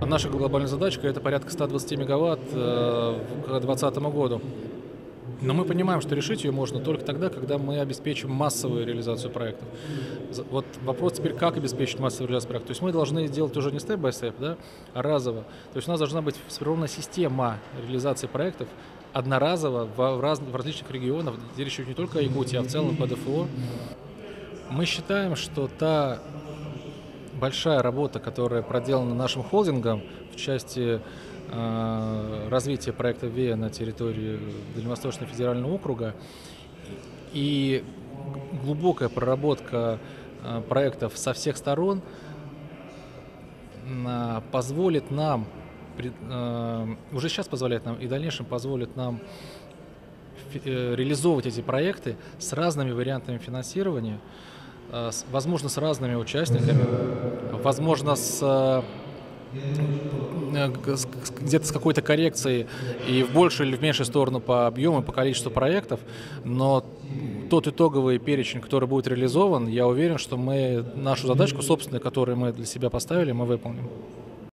Наша глобальная задачка — это порядка 120 мегаватт к 2020 году. Но мы понимаем, что решить ее можно только тогда, когда мы обеспечим массовую реализацию проектов. Вот вопрос теперь, как обеспечить массовую реализацию проектов. То есть мы должны делать уже не степ-бай-степ, да, а разово. То есть у нас должна быть сформирована система реализации проектов одноразово в различных регионах, где речь идет не только о Якутии, а в целом по ДФО. Мы считаем, что та большая работа, которая проделана нашим холдингом в части развития проекта ВИА на территории Дальневосточного федерального округа и глубокая проработка проектов со всех сторон позволит нам, уже сейчас позволяет нам и в дальнейшем позволит нам реализовывать эти проекты с разными вариантами финансирования, возможно, с разными участниками, возможно, где-то с какой-то коррекцией и в большую или в меньшую сторону по объему и по количеству проектов, но тот итоговый перечень, который будет реализован, я уверен, что мы нашу задачку собственную, которую мы для себя поставили, мы выполним.